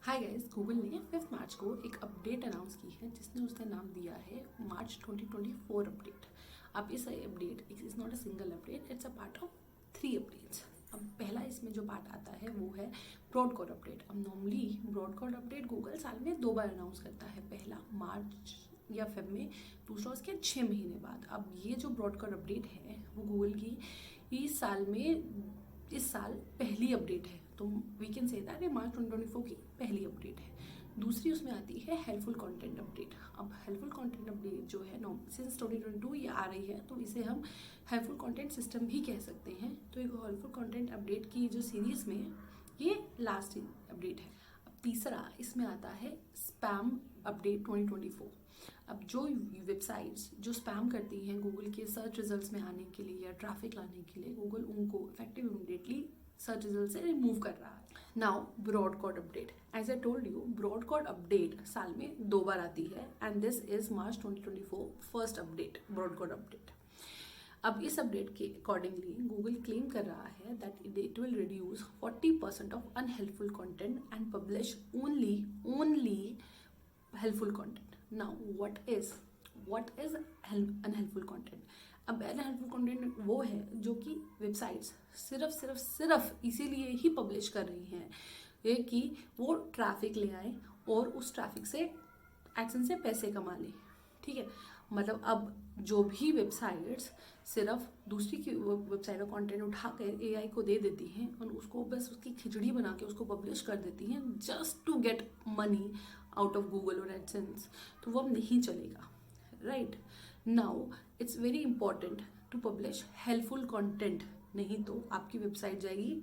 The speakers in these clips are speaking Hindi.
हाय गाइस, गूगल ने 5 मार्च को एक अपडेट अनाउंस की है जिसने उसका नाम दिया है मार्च 2024 अपडेट। अब इस update is not a single update, it's a part of 3 updates. अब पहला इसमें जो पार्ट आता है वो है ब्रॉडकॉड अपडेट। अब नॉर्मली ब्रॉडकॉड अपडेट गूगल साल में 2 बार अनाउंस करता है, पहला मार्च या फेब में, दूसरा उसके 6 महीने बाद। अब ये जो ब्रॉडकॉड अपडेट है वो गूगल की इस साल पहली अपडेट है, तो वी कैन से दैट ये मार्च 2024 की पहली अपडेट है। दूसरी उसमें आती है हेल्पफुल कंटेंट अपडेट। अब हेल्पफुल कंटेंट अपडेट जो है सिंस 2022 ये आ रही है, तो इसे हम हेल्पफुल कंटेंट सिस्टम भी कह सकते हैं। तो एक हेल्पफुल कंटेंट अपडेट की जो सीरीज में ये लास्ट अपडेट है। अब तीसरा इसमें आता है स्पैम अपडेट 2024। अब जो वेबसाइट्स जो स्पैम करती हैं गूगल के सर्च रिजल्ट्स में आने के लिए या ट्रैफिक लाने के लिए, गूगल उनको इफेक्टिव इमीडिएटली सर्च रिजल्ट से रिमूव कर रहा है। Now broad core update, as I told you, broad core update साल में 2 बार आती है and this is March 2024 first update, broad core update. अब इस अपडेट के अकॉर्डिंगली गूगल क्लेम कर रहा है that it will reduce 40% of unhelpful content and publish only helpful content. Now what is unhelpful content? अब अनहेल्पफुल कंटेंट वो है जो कि वेबसाइट्स सिर्फ इसीलिए ही पब्लिश कर रही हैं ये कि वो ट्रैफिक ले आए और उस ट्रैफिक से एडसेंस से पैसे कमा ले। ठीक है, मतलब अब जो भी वेबसाइट्स सिर्फ दूसरी की वेबसाइट का कंटेंट उठा कर एआई को दे देती हैं और उसको बस उसकी खिचड़ी बना के उसको पब्लिश कर देती हैं just to get money out of Google और एडसेंस, तो वो अब नहीं चलेगा। Right now it's very important to publish helpful content, नहीं तो आपकी वेबसाइट जाएगी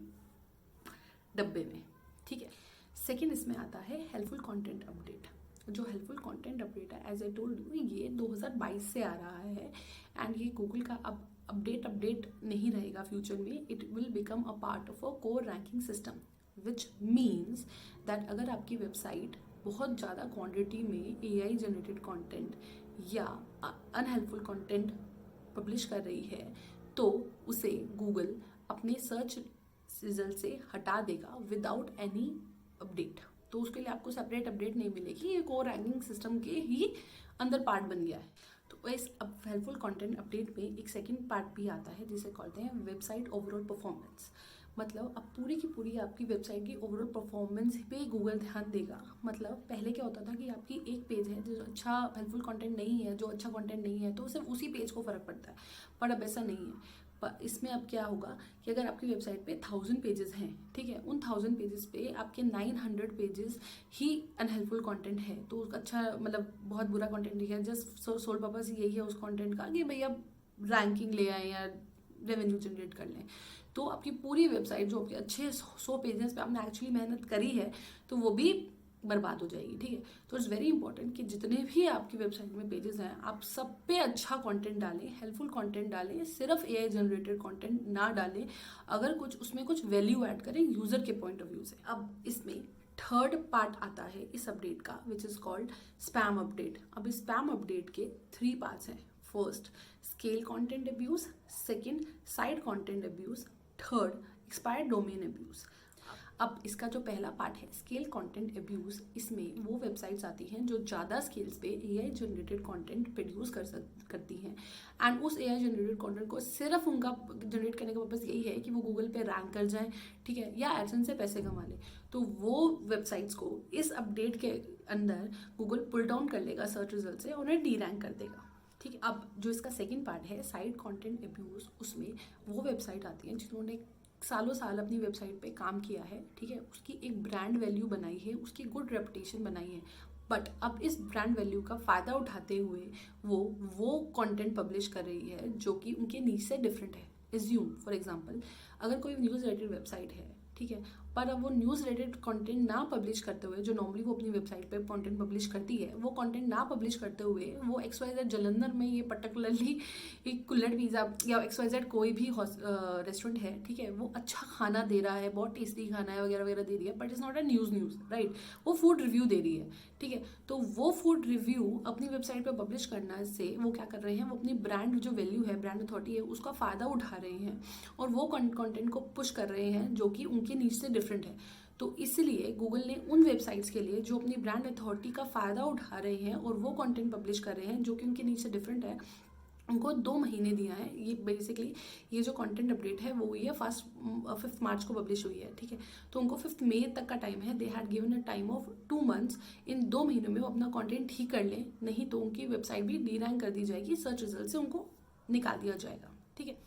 डब्बे में। ठीक है, सेकेंड इसमें आता है हेल्पफुल कंटेंट अपडेट। जो हेल्पफुल कंटेंट अपडेट है, एज आई टोल्ड यू, ये 2022 से आ रहा है एंड ये गूगल का अब अपडेट नहीं रहेगा फ्यूचर में। It will become a part of a core ranking system which means that अगर आपकी वेबसाइट बहुत ज़्यादा क्वांटिटी में एआई जनरेटेड कंटेंट या अनहेल्पफुल कंटेंट पब्लिश कर रही है तो उसे गूगल अपने सर्च रिजल्ट से हटा देगा विदाउट एनी अपडेट। तो उसके लिए आपको सेपरेट अपडेट नहीं मिलेगी, ये कोर रैंकिंग सिस्टम के ही अंदर पार्ट बन गया है। तो इस अब हेल्पफुल कंटेंट अपडेट में एक सेकंड पार्ट भी आता है जिसे कहते हैं वेबसाइट ओवरऑल परफॉर्मेंस। मतलब अब पूरी की पूरी आपकी वेबसाइट की ओवरऑल परफॉर्मेंस पे गूगल ध्यान देगा। मतलब पहले क्या होता था कि आपकी एक पेज है जो अच्छा हेल्पफुल कंटेंट नहीं है, जो अच्छा कंटेंट नहीं है, तो सिर्फ उसी पेज को फर्क पड़ता है, पर अब ऐसा नहीं है। पर इसमें अब क्या होगा कि अगर आपकी वेबसाइट पे 1000 पेजेस हैं, ठीक है, उन 1000 पेजेस पे आपके 900 पेजेस ही अनहेल्पफुल कंटेंट है, तो अच्छा मतलब बहुत बुरा कंटेंट नहीं है, जस्ट सोल पर्पस यही है उस कंटेंट का कि भैया रैंकिंग ले आए या रेवेन्यू जनरेट कर लें। तो आपकी पूरी वेबसाइट जो आपके अच्छे 100 पेजेस पे आपने एक्चुअली मेहनत करी है तो वो भी बर्बाद हो जाएगी। ठीक है, तो इट्स वेरी इंपॉर्टेंट कि जितने भी आपकी वेबसाइट में पेजेस हैं आप सब पे अच्छा कंटेंट डालें, हेल्पफुल कंटेंट डालें, सिर्फ एआई जनरेटेड कंटेंट ना डालें, अगर कुछ उसमें कुछ वैल्यू ऐड करें यूजर के पॉइंट ऑफ व्यू से। अब इसमें थर्ड पार्ट आता है इस अपडेट का which is called spam update. अब इस स्पैम अपडेट के 3 पार्ट्स हैं। First scale content abuse, second side content abuse, third expired domain abuse. अब इसका जो पहला पार्ट है स्केल कंटेंट अब्यूज, इसमें वो वेबसाइट्स आती हैं जो ज़्यादा स्केल्स पे एआई जनरेटेड कंटेंट प्रोड्यूस करती हैं एंड उस एआई जनरेटेड कंटेंट को सिर्फ उनका जनरेट करने का पर्पस यही है कि वो गूगल पे रैंक कर जाएं, ठीक है, या एडसेंस से पैसे कमा लें। तो वो वेबसाइट्स को इस अपडेट के अंदर गूगल पुल डाउन कर लेगा सर्च रिजल्ट से, उन्हें डी रैंक कर देगा। ठीक है, अब जो इसका सेकंड पार्ट है साइड कंटेंट अब्यूज, उसमें वो वेबसाइट आती हैं जिन्होंने सालों साल अपनी वेबसाइट पे काम किया है, ठीक है, उसकी एक ब्रांड वैल्यू बनाई है, उसकी गुड रेपुटेशन बनाई है, बट अब इस ब्रांड वैल्यू का फ़ायदा उठाते हुए वो कंटेंट पब्लिश कर रही है जो कि उनके नीड से डिफरेंट है। एज्यूम फॉर एग्जांपल अगर कोई न्यूज़ रिलेटेड वेबसाइट है, ठीक है, पर अब वो न्यूज़ रिलेटेड कंटेंट ना पब्लिश करते हुए, जो नॉर्मली वो अपनी वेबसाइट पे कंटेंट पब्लिश करती है, वो कंटेंट ना पब्लिश करते हुए वो XYZ जलंधर में ये पर्टिकुलरली एक कुल्हड़ पिज़्ज़ा या XYZ कोई भी रेस्टोरेंट है, ठीक है, वो अच्छा खाना दे रहा है, बहुत टेस्टी खाना है वगैरह वगैरह दे रही है, but it's not a news right, वो फूड रिव्यू दे रही है। ठीक है, तो वो फूड रिव्यू अपनी वेबसाइट पर पब्लिश करना से वो क्या कर रहे हैं, वो अपनी ब्रांड जो वैल्यू है, ब्रांड अथॉरिटी है, उसका फ़ायदा उठा रहे हैं और वो कंटेंट को पुश कर रहे हैं जो कि उनके नीड से डिफरेंट है। तो तो इसलिए गूगल ने उन वेबसाइट्स के लिए जो अपनी ब्रांड अथॉरिटी का फ़ायदा उठा रहे हैं और वो कंटेंट पब्लिश कर रहे हैं जो कि उनके नीचे डिफरेंट है, उनको 2 महीने दिया है। ये बेसिकली ये जो कंटेंट अपडेट है वो ये 5 मार्च को पब्लिश हुई है, ठीक है। तो उनको 5 मई तक का टाइम है। They had given a time of 2 months. इन 2 महीनों में वो अपना कंटेंट ठीक कर लें, नहीं तो उनकी वेबसाइट भी डी रैंक कर दी जाएगी, सर्च रिजल्ट से उनको निकाल दिया जाएगा, ठीक है।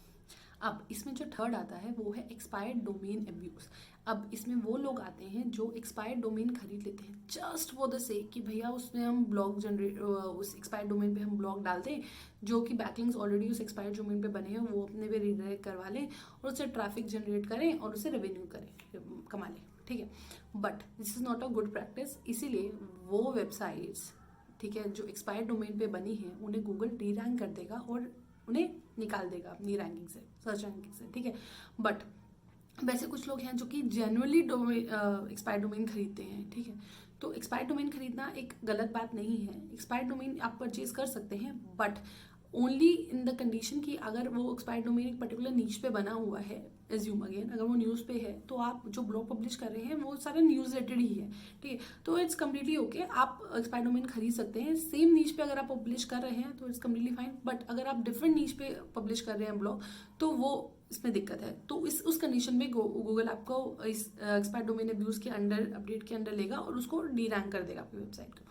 अब इसमें जो थर्ड आता है वो है एक्सपायर्ड डोमेन अब्यूज़। अब इसमें वो लोग आते हैं जो एक्सपायर्ड डोमेन खरीद लेते हैं जस्ट फॉर द सेक कि भैया उसमें हम ब्लॉग जनरेट, उस एक्सपायर्ड डोमेन पे हम ब्लॉग डाल दें जो कि बैकलिंक्स ऑलरेडी उस एक्सपायर्ड डोमेन पे बने हैं, वो अपने पे रीडायरेक्ट करवा लें और उससे ट्रैफिक जनरेट करें और उससे रेवेन्यू कमा लें, ठीक है। But this is not a good practice. इसीलिए वो वेबसाइट्स, ठीक है, जो एक्सपायर्ड डोमेन पे बनी है उन्हें गूगल डी रैंक कर देगा और उन्हें निकाल देगा अपनी रैंकिंग से, सर्च रैंकिंग से, ठीक है। बट वैसे कुछ लोग हैं जो कि जेन्युइनली एक्सपायर्ड डोमेन खरीदते हैं, ठीक है। तो एक्सपायर्ड डोमेन खरीदना एक गलत बात नहीं है। एक्सपायर्ड डोमेन आप परचेज कर सकते हैं, but only in the condition कि अगर वो एक्सपायर्ड डोमेन एक पर्टिकुलर नीच पे बना हुआ है, एज्यूम अगेन अगर वो न्यूज़ पे है तो आप जो ब्लॉग पब्लिश कर रहे हैं वो सारा न्यूज़ रिलेटेड ही है, ठीक है। तो इट्स कम्प्लीटली ओके, आप एक्सपायर्ड डोमेन खरीद सकते हैं। सेम नीच पे अगर आप पब्लिश कर रहे हैं तो इट्स कम्प्लीटली फाइन, बट अगर आप डिफरेंट नीच पे पब्लिश कर रहे हैं ब्लॉग तो वो इसमें दिक्कत है। तो उस कंडीशन में गूगल आपको इस एक्सपायर्ड डोमेन अब्यूज़ के अंडर, अपडेट के अंडर लेगा और उसको डी रैंक कर देगा आपकी वेबसाइट को।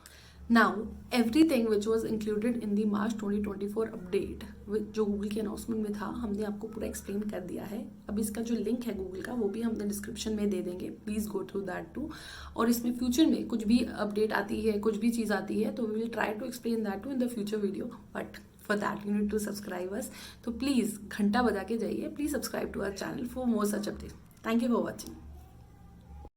Now everything which was included in the March 2024 update जो गूगल के अनाउंसमेंट में था, हमने आपको पूरा एक्सप्लेन कर दिया है। अब इसका जो लिंक है गूगल का वो भी हमने डिस्क्रिप्शन में दे देंगे, please go through that too. और इसमें फ्यूचर में कुछ भी अपडेट आती है, कुछ भी चीज़ आती है तो we will try to explain that too in the future video, but for that you need to subscribe us. तो प्लीज़ घंटा बजा के जाइए, please subscribe to our channel for more such update. Thank you for watching.